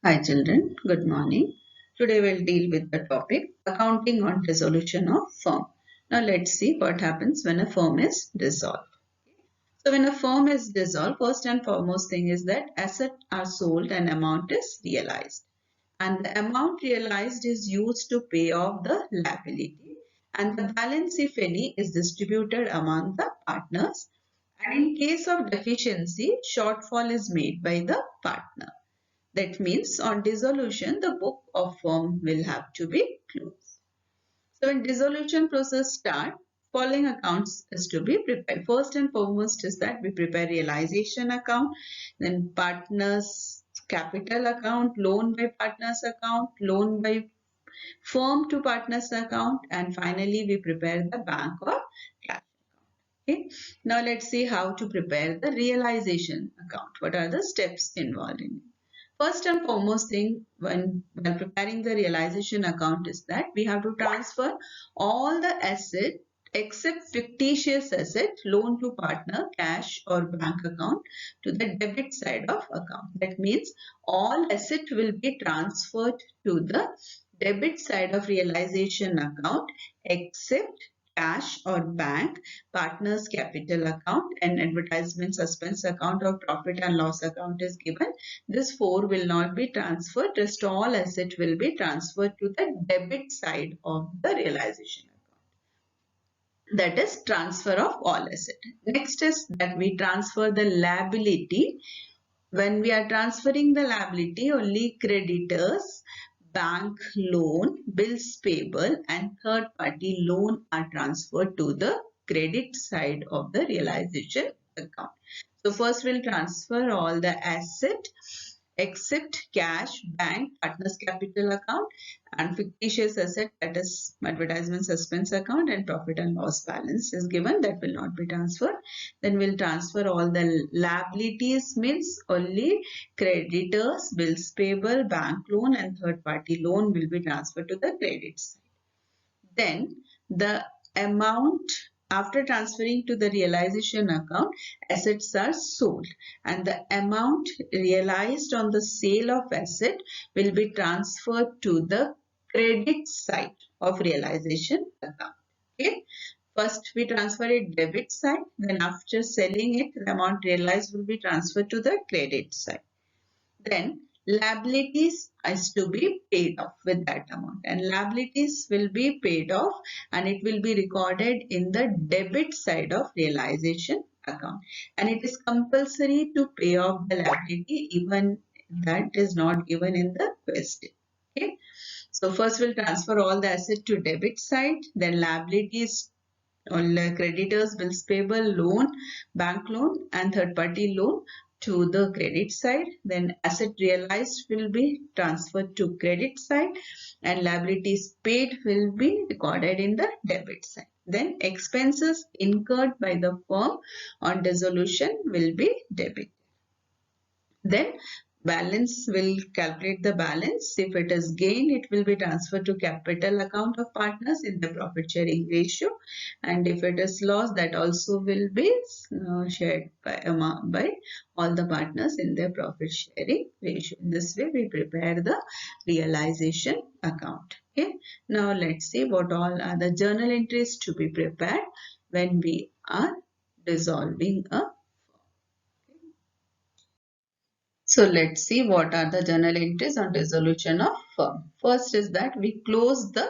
Hi children, good morning. Today we'll deal with the topic accounting on dissolution of firm. Now let's see what happens when a firm is dissolved. So when a firm is dissolved, first and foremost thing is that assets are sold and amount is realized. And the amount realized is used to pay off the liability, and the balance, if any, is distributed among the partners. And in case of deficiency, shortfall is made by the partner. That means on dissolution, the book of firm will have to be closed. So when dissolution process start, following accounts is to be prepared. First and foremost is that we prepare realization account, then partners capital account, loan by partners account, loan by firm to partners account, and finally we prepare the bank or cash. Okay. Now let's see how to prepare the realization account. What are the steps involved in it? First and foremost thing when preparing the realization account is that we have to transfer all the asset except fictitious asset, loan to partner, cash or bank account to the debit side of account. That means all asset will be transferred to the debit side of realization account except cash or bank, partners capital account, and advertisement suspense account or profit and loss account is given. This 4 will not be transferred. Rest all asset will be transferred to the debit side of the realization account. That is transfer of all asset. Next is that we transfer the liability. When we are transferring the liability, only creditors, bank loan, bills payable and third party loan are transferred to the credit side of the realization account. So first we'll transfer all the asset except cash, bank, partners capital account and fictitious asset, that is advertisement suspense account, and profit and loss balance is given, that will not be transferred. Then we'll transfer all the liabilities, means only creditors, bills payable, bank loan and third party loan will be transferred to the credit side. Then the amount after transferring to the realization account, assets are sold and the amount realized on the sale of asset will be transferred to the credit side of realization account. Okay. First we transfer it debit side, then after selling it, the amount realized will be transferred to the credit side. Then liabilities is to be paid off with that amount, and liabilities will be paid off and it will be recorded in the debit side of realization account, and it is compulsory to pay off the liability even that is not given in the question. Okay. So first we'll transfer all the asset to debit side, then liabilities, all creditors, bills payable, loan, bank loan and third party loan to the credit side. Then asset realized will be transferred to credit side and liabilities paid will be recorded in the debit side. Then expenses incurred by the firm on dissolution will be debited. Then balance will calculate the balance. If it is gain, it will be transferred to capital account of partners in the profit sharing ratio, and if it is loss, that also will be shared by all the partners in their profit sharing ratio. In this way we prepare the realization account. Okay. Now let's see what all are the journal entries to be prepared when we are dissolving a. So let's see what are the journal entries on dissolution of firm. First is that we close the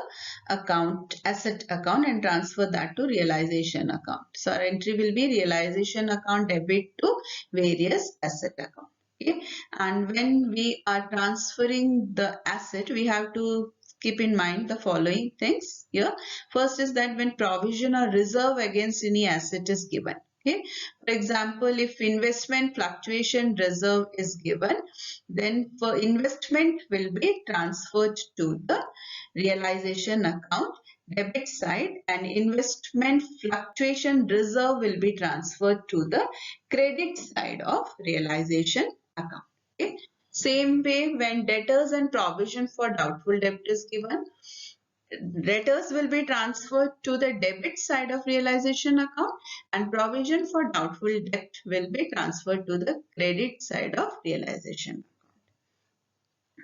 account, asset account, and transfer that to realization account. So our entry will be realization account debit to various asset account. Okay. And when we are transferring the asset, we have to keep in mind the following things here. First is that when provision or reserve against any asset is given. Okay. For example, if investment fluctuation reserve is given, then for investment will be transferred to the realization account debit side, and investment fluctuation reserve will be transferred to the credit side of realization account. Okay. Same way, when debtors and provision for doubtful debt is given, debtors will be transferred to the debit side of realization account and provision for doubtful debt will be transferred to the credit side of realization account.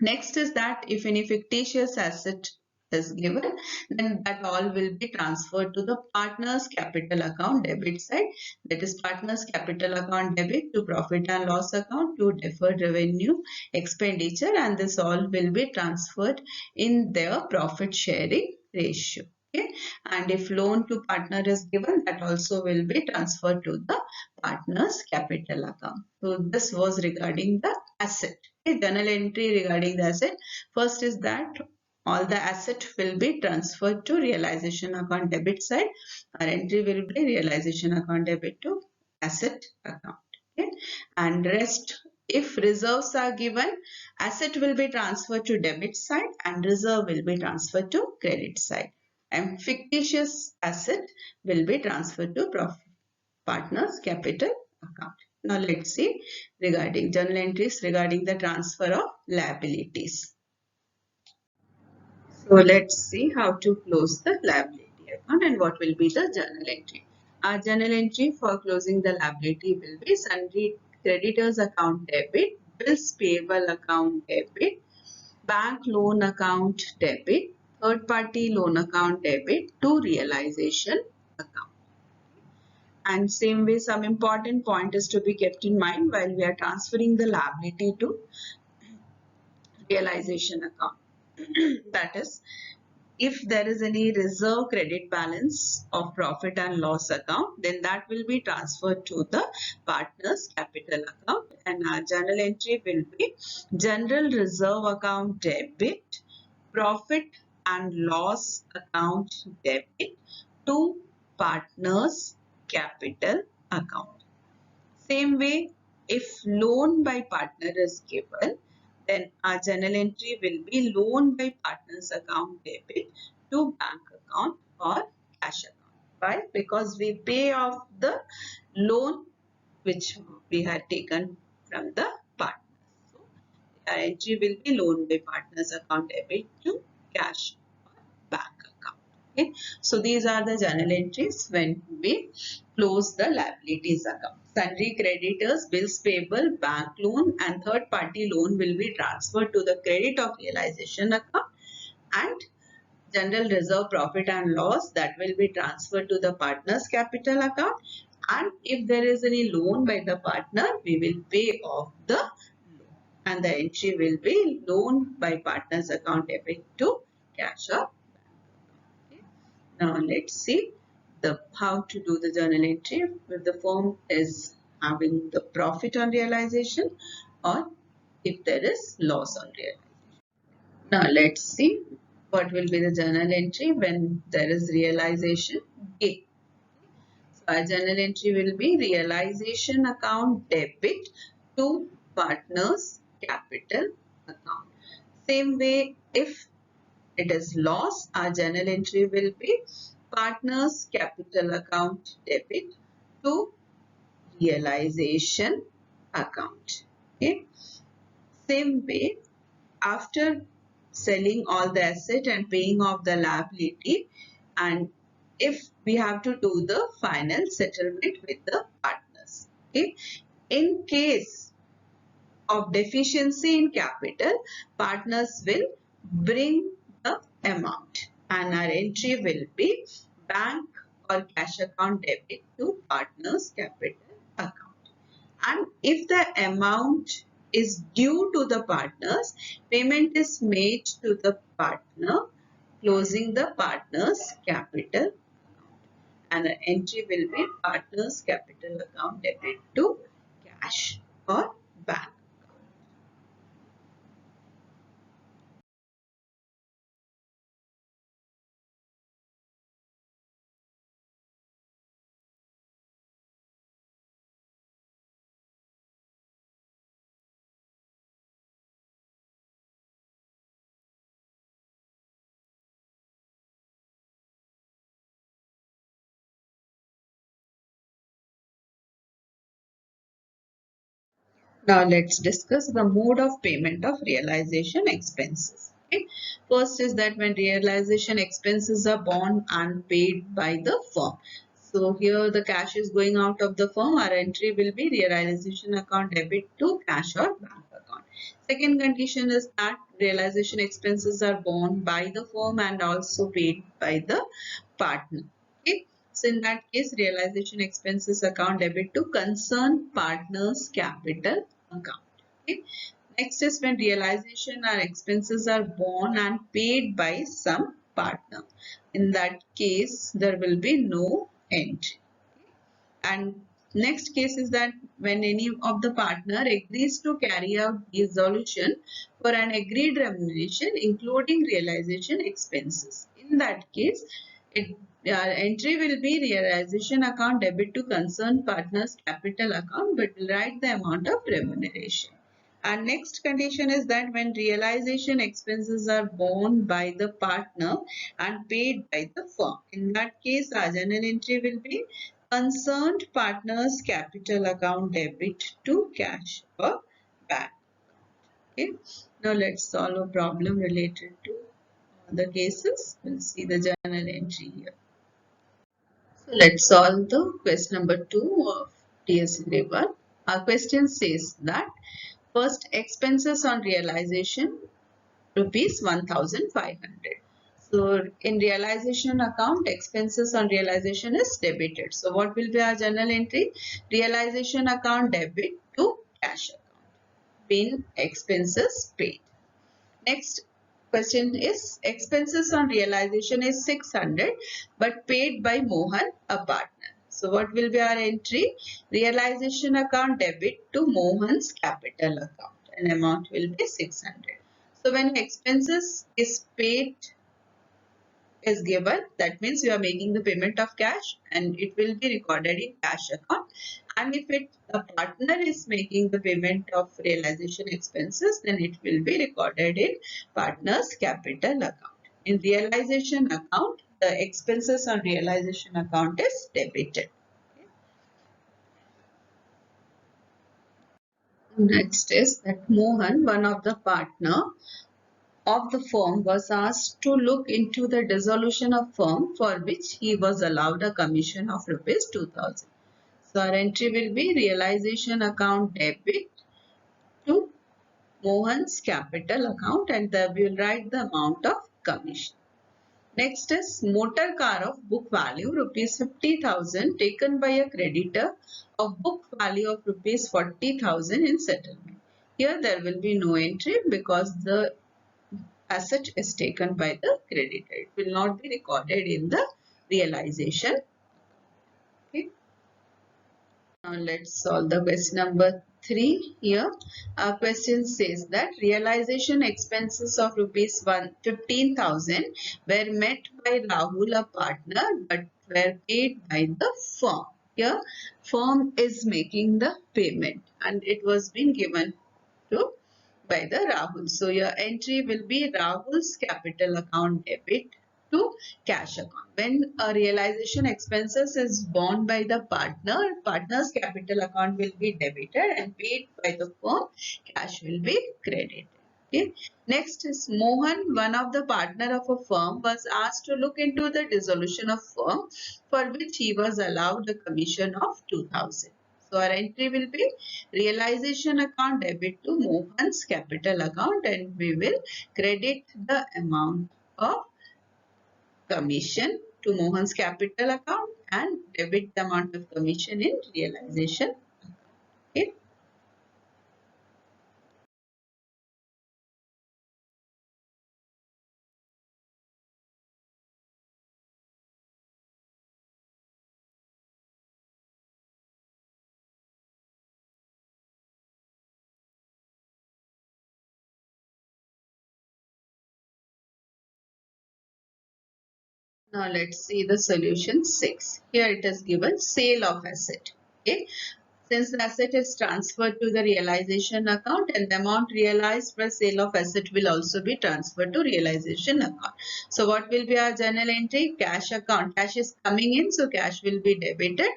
Next is that if any fictitious asset is given, then that all will be transferred to the partner's capital account debit side. That is partner's capital account debit to profit and loss account to deferred revenue expenditure, and this all will be transferred in their profit sharing ratio. Okay. And if loan to partner is given, that also will be transferred to the partner's capital account. So this was regarding the asset. Okay, journal entry regarding the asset. First is that all the asset will be transferred to realization account debit side. Our entry will be realization account debit to asset account. Okay. And rest, if reserves are given, asset will be transferred to debit side and reserve will be transferred to credit side. And fictitious asset will be transferred to partner's capital account. Now let's see regarding journal entries regarding the transfer of liabilities. So let's see how to close the liability account and what will be the journal entry. Our journal entry for closing the liability will be sundry creditors account debit, bills payable account debit, bank loan account debit, third party loan account debit to realization account. And same way, some important point is to be kept in mind while we are transferring the liability to realization account. That is, if there is any reserve credit balance of profit and loss account, then that will be transferred to the partner's capital account, and our journal entry will be general reserve account debit, profit and loss account debit to partner's capital account. Same way, if loan by partner is given, then our journal entry will be loan by partner's account debit to bank account or cash account. Why? Because we pay off the loan which we had taken from the partners. So, our entry will be loan by partner's account debit to cash or bank account. Okay. So these are the journal entries when we close the liabilities account. Sundry creditors, bills payable, bank loan and third party loan will be transferred to the credit of realization account, and general reserve profit and loss that will be transferred to the partner's capital account, and if there is any loan by the partner, we will pay off the loan, and the entry will be loan by partner's account debit to cash or bank. Now let's see how to do the journal entry if the firm is having the profit on realization or if there is loss on realization. Now let's see what will be the journal entry when there is realization gain. So our journal entry will be realization account debit to partner's capital account. Same way, if it is loss, our journal entry will be partner's capital account debit to realization account. Okay. Same way, after selling all the asset and paying off the liability, and if we have to do the final settlement with the partners. Okay. In case of deficiency in capital, partners will bring the amount, and our entry will be bank or cash account debit to partner's capital account. And if the amount is due to the partners, payment is made to the partner, closing the partner's capital account, and the entry will be partner's capital account debit to cash or bank. Now let's discuss the mode of payment of realization expenses. Okay. First is that when realization expenses are borne and paid by the firm. So here the cash is going out of the firm, our entry will be realization account debit to cash or bank account. Second condition is that realization expenses are borne by the firm and also paid by the partner. Okay. So in that case, realization expenses account debit to concerned partner's capital account. Okay. Next is when realization or expenses are borne and paid by some partner. In that case, there will be no entry. And next case is that when any of the partner agrees to carry out resolution for an agreed remuneration including realization expenses. In that case, entry will be realization account debit to concerned partner's capital account but will write the amount of remuneration. And next condition is that when realization expenses are borne by the partner and paid by the firm. In that case, our journal entry will be concerned partner's capital account debit to cash or bank. Okay. Now let's solve a problem related to the cases. We'll see the journal entry here. So let's solve the question number 2 of TSC level. Our question says that first expenses on realization rupees 1500. So in realization account, expenses on realization is debited. So what will be our journal entry? Realization account debit to cash account. Being expenses paid. Next question is expenses on realization is 600 but paid by Mohan, a partner. So what will be our entry? Realization account debit to Mohan's capital account. An amount will be 600. So when expenses is paid is given, that means you are making the payment of cash and it will be recorded in cash account. And if a partner is making the payment of realization expenses, then it will be recorded in partner's capital account. In realization account, the expenses on realization account is debited. Next is that Mohan, one of the partner of the firm, was asked to look into the dissolution of firm for which he was allowed a commission of rupees 2000. So our entry will be realization account debit to Mohan's capital account and we will write the amount of commission. Next is motor car of book value rupees 50,000 taken by a creditor of book value of rupees 40,000 in settlement. Here there will be no entry because the asset is taken by the creditor. It will not be recorded in the realization. Okay. Now let's solve the question number 3 here. Our question says that realization expenses of rupees 15,000 were met by Rahul, a partner, but were paid by the firm. Here, firm is making the payment and it was being given to by the Rahul. So your entry will be Rahul's capital account debit to cash account. When a realization expenses is borne by the partner, partner's capital account will be debited and paid by the firm, cash will be credited. Okay. Next is Mohan, one of the partner of a firm, was asked to look into the dissolution of firm for which he was allowed a commission of 2000. So our entry will be realization account debit to Mohan's capital account and we will credit the amount of commission to Mohan's capital account and debit the amount of commission in realization. Okay. Now let's see the solution 6. Here it is given sale of asset. Okay. Since the asset is transferred to the realization account and the amount realized by sale of asset will also be transferred to realization account. So what will be our journal entry? Cash account. Cash is coming in, so cash will be debited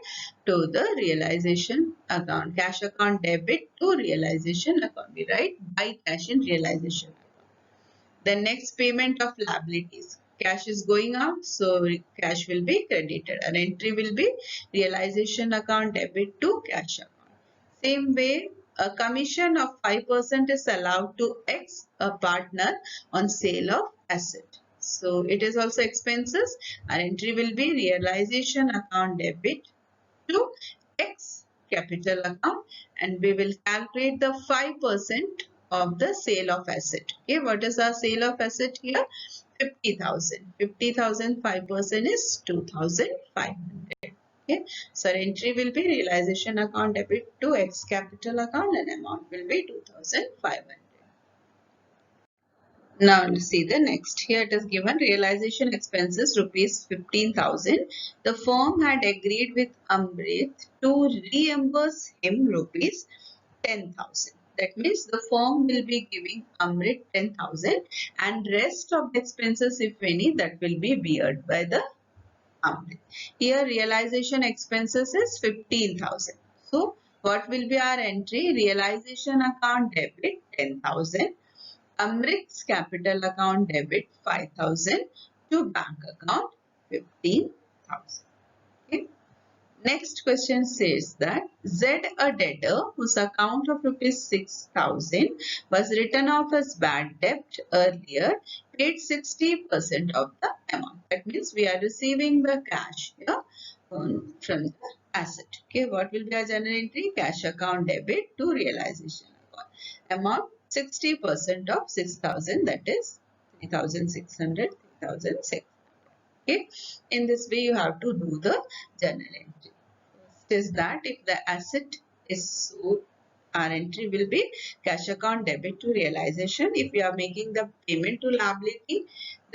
to the realization account. Cash account debit to realization account. We write buy cash in realization account. The next payment of liabilities. Cash is going out, so cash will be credited. An entry will be realization account debit to cash account. Same way, a commission of 5% is allowed to X, a partner, on sale of asset. So it is also expenses. Our entry will be realization account debit to X capital account, and we will calculate the 5% of the sale of asset. Okay, what is our sale of asset here? 50,000. 50,000, 5% is 2,500. Okay, so entry will be realization account debit to X capital account and amount will be 2,500. Now see the next. Here it is given realization expenses rupees 15,000. The firm had agreed with Amrit to reimburse him rupees 10,000. That means the firm will be giving Amrit 10,000 and rest of the expenses, if any, that will be beared by the Amrit. Here realization expenses is 15,000. So what will be our entry? Realization account debit 10,000. Amrit's capital account debit 5,000 to bank account 15,000. Okay. Next question says that Z, a debtor whose account of rupees 6,000 was written off as bad debt earlier, paid 60% of the amount. That means we are receiving the cash here from the asset. Okay, what will be our general entry? Cash account debit to realization account. Amount 60% of 6,000, that is 3,600, 3,600. Okay, in this way you have to do the journal entry. First is that if the asset is sold, our entry will be cash account debit to realization. If we are making the payment to liability,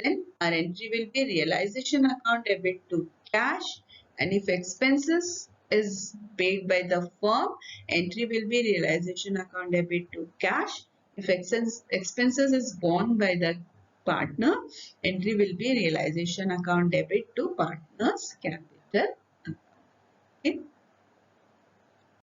then our entry will be realization account debit to cash, and if expenses is paid by the firm, entry will be realization account debit to cash. If expenses is borne by the partner, entry will be realization account debit to partner's capital